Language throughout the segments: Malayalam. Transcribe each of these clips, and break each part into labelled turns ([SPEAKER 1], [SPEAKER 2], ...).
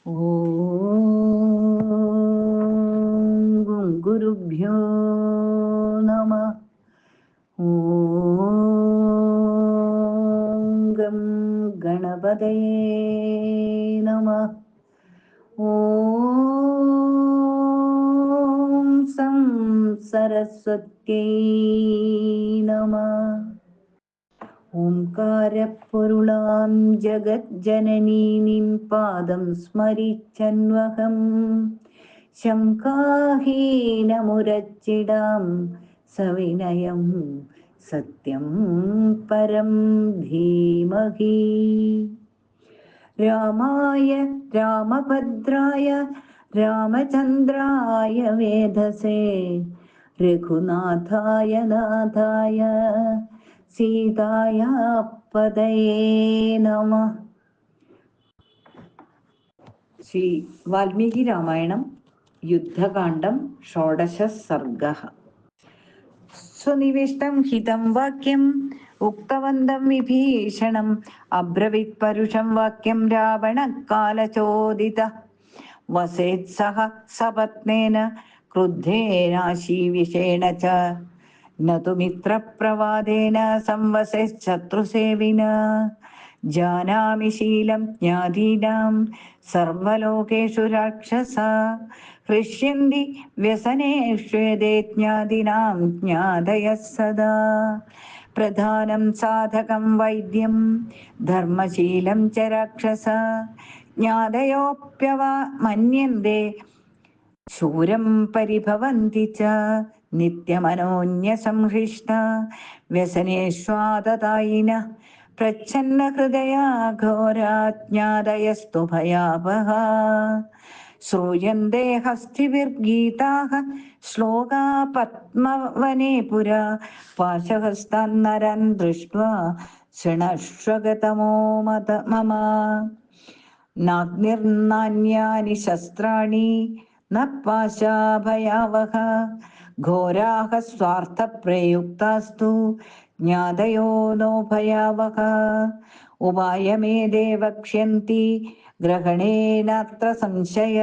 [SPEAKER 1] ഓം ഗുരുഭ്യോ നമഃ. ഓം ഗം ഗണപതയേ നമഃ. ഓം സം സരസ്വത്യൈ നമഃ. ഓംകാരപ്പൊരുളാം ജഗജ്ജനനീ നിൻ പാദം സ്മരിച്ചന്വഹം ശംഖാഹീനമുരച്ചിടാം സവിനയം സത്യം പരം ധീമഹി. രാമായ രാമഭദ്രായ രാമചന്ദ്രായ വേധസേ രഘുനാഥായ നാഥായ സീതായ പദയേ നമഃ. ശ്രീ വാൽമീകി രാമായണം യുദ്ധകാണ്ഡം ഷോഡശ സർഗഃ. സ്വനിവിഷ്ടം ഹിതം വാക്യം ഉക്തവന്തം വിഭീഷണം അബ്രവീത് പരുഷം വാക്യം രാവണകാലചോദിത വസേത്സഹ സപത്നേന ക്രുദ്ധേനാശീവിഷേണ ച നതു മിത്രപ്രവാദേന സംവസേശത്രുസേവിന. ജാനാമി ശീലം ജ്ഞാതീനാം സർവലോകേഷു രാക്ഷസ ഹൃഷ്യന്തി വ്യസനേഷ്വേദേ ജ്ഞാതിനാം ജ്ഞാതയഃ സദാ. പ്രധാനം സാധകം വൈദ്യം ധർമ്മശീലം ച രാക്ഷസ ജ്ഞാതയോപ്യവ മന്യന്തെ ശൂരം പരിഭവന്തി ച. നിത്യമനോന്യസംഹൃഷ്ട വ്യസനേഷ്വാതതായിന പ്രച്ഛന്ന ഹൃദയാ ഘോരാജ്ഞാതയസ്തു ഭയാവഹ. ശ്രൂയന്തേ ഹസ്തിഭിർഗീതാഃ ശ്ലോകാ പദ്മവനെ പുരാ പാശഹസ്താൻ നരാൻ ദൃഷ്ട്വാ ശൃണശ്വഗതമോ മമ. നാഗ്നിർനാന്യാനി ശസ്ത്രാണി ന പാശാ ഭയാവഹ ഘോരാഃ സ്വാർത്ഥപ്രയുക്താസ്തു ജ്ഞാതയോ നോ ഭയാവഹ. ഉപായമേതേ വക്ഷ്യന്തി ഗ്രഹണേനാത്ര സംശയ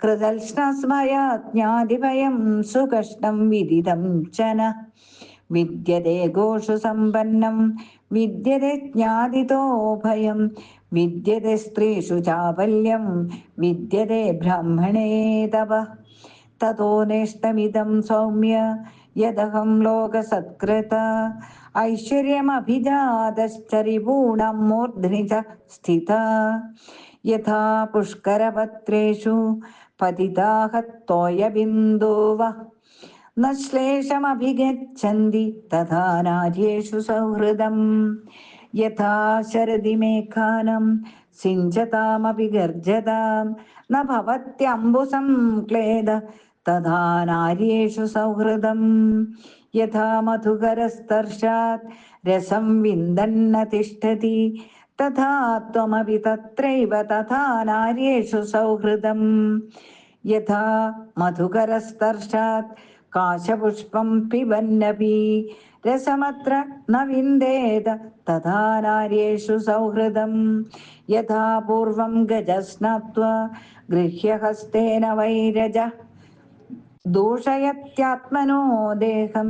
[SPEAKER 1] കൃതൽസ്നസ്മയാ ജ്ഞാതിഭയം സുകഷ്ടം വിദിതം ച ന. വിദ്യതേ ഘോഷു സമ്പന്നം വിദ്യതേ ജ്ഞാതിതോ ഭയം വിദ്യതേ സ്ത്രീഷു ചാപല്യം വിദ്യതേ ബ്രാഹ്മണേ തപഃ. തതോ നേഷ്ടമിദം സൗമ്യ യദഹം ലോകസത്കൃത ഐശ്വര്യമഭിജാതശ്ച റിപൂണാം മൂർധ്നി ച സ്ഥിതഃ. യഥാ പുഷ്കരപത്രേഷു പതിതാഃ തോയബിന്ദുവഃ ന ശ്ലേഷമഭിഗച്ഛന്തി തഥാ നാര്യേഷു സൗഹൃദം. യഥാ ശരദി മേഘാനം സിഞ്ചതാമപി ഗർജതാം ന ഭവത്യംബുസംക്ലേദ തഥാ നാര്യേഷു സൗഹൃദം. യഥാ മധുകരസ്പർശാത് രസം വിന്ദന്ന തിഷ്ഠതി തഥാ ത്വമപി തത്രൈവ തഥാ നാര്യേഷു സൗഹൃദം. യഥാ മധുകരസ്പർശാത് കാശപുഷ്പം പിബന്നപി രസമത്ര ന വിന്ദേത തഥാ നാര്യേഷു സൗഹൃദം. യഥാ പൂർവം ഗജസ്നാത്വാ ഗൃഹ്യഹസ്തേന വൈരജഃ ദൂഷയത്യാത്മനോ ദേഹം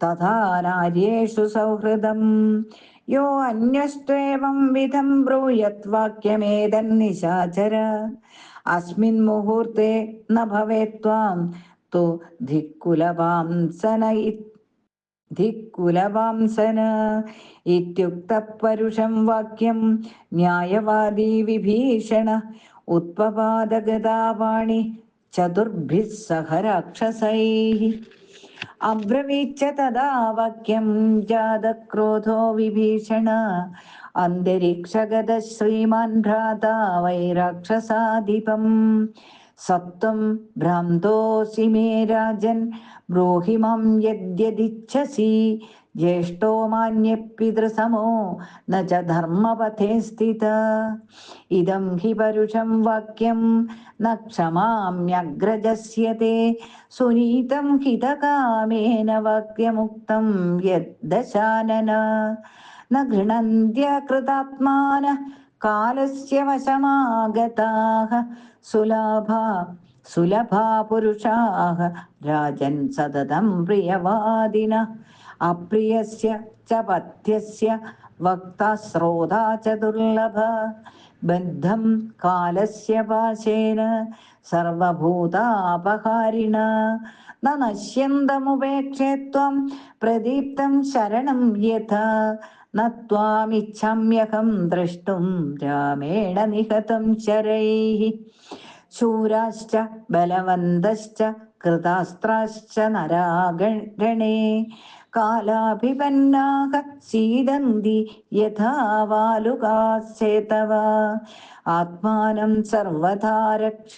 [SPEAKER 1] തഥാ നാര്യേഷു സൗഹൃദം. യോ അന്യസ്ത്വേവം വിധം ബ്രൂയാത് വാക്യമേതന്നിശാചര അസ്മിൻ മുഹൂർത്തേ ന ഭവേത് ത്വാം തു ധിക്കുലവാംസന. ഇത്യുക്തഃ പരുഷം വാക്യം ന്യായവാദീ വിഭീഷണ ഉത്പപാദ ഗദാപാണി ചതുർഭിഃ സഹ രാക്ഷസൈഃ. അബ്രവീച്ച തദാ വാക്യം ജാതക്രോധോ വിഭീഷണ അന്തരീക്ഷഗത ശ്രീമാൻ ഭ്രാതാ വൈ രാക്ഷസാധിപം. സത്വം ഭ്രാന്തോऽസി മേ രാജൻ ബ്രൂഹി മാം യദ്യദിച്ഛസി ജ്യേഷ്ഠോ മാന്യഃ പിതൃസമോ ന ച ധർമ്മപഥേ സ്ഥിതഃ. ഇദം ഹി പരുഷം വാക്യം ന ക്ഷമാമ്യഗ്രജസ്യ തേ സുനീതം ഹിതകാമേന വാക്യമുക്തം യദ്ദശാനന. ന ഗൃണന്ത്യ കൃതാത്മാനഃ കാലസ്യ വശമാഗതാഃ സുലഭാ പുരുഷാഃ രാജൻ സതതം പ്രിയവാദിനഃ അപ്രിയസ്യ ച പഥ്യസ്യ വക്താ ശ്രോതാ ച ദുർലഭ ബദ്ധം കാലസ്യ പാശേന സർവഭൂതാപഹാരിണ ന നശ്യന്തമുപേക്ഷേ ത്വം പ്രദീപ്തം ശരണം യഥാ ന ത്വാമിച്ഛാമ്യഹം ദ്രഷ്ടും രാമേണ നിഹതം ശരൈഃ ശൂരാശ്ച ബലവന്തശ്ച കൃതാസ്ത്രാശ്ച നരാഗണേ കാലാഭിപന്നാഃ സീദന്തി യഥാ വാലുകാശ്ചേതവ ആത്മാനം സർവഥാ രക്ഷ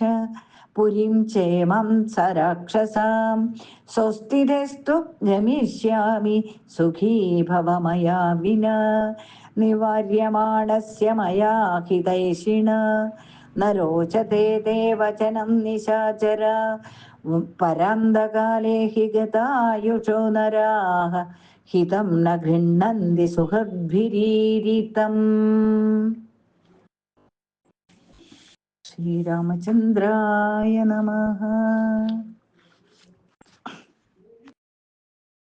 [SPEAKER 1] പുരീം ചേമം സരാക്ഷസാം സ്വസ്തിരസ്തു ഗമിഷ്യാമി സുഖീ ഭവ മയാ വിനാ നിവാര്യമാണസ്യ മയാ ഹിതൈഷിണ ന രോചതേ തേ വചനം നിശാചര പരാന്തകാലേ ഹി ഗതായുഷോ നരാഃ ഹിതം ന ഗൃഹ്ണന്തി സുഹൃദ്ഭിരീരിതം. ശ്രീരാമചന്ദ്രായ നമഃ.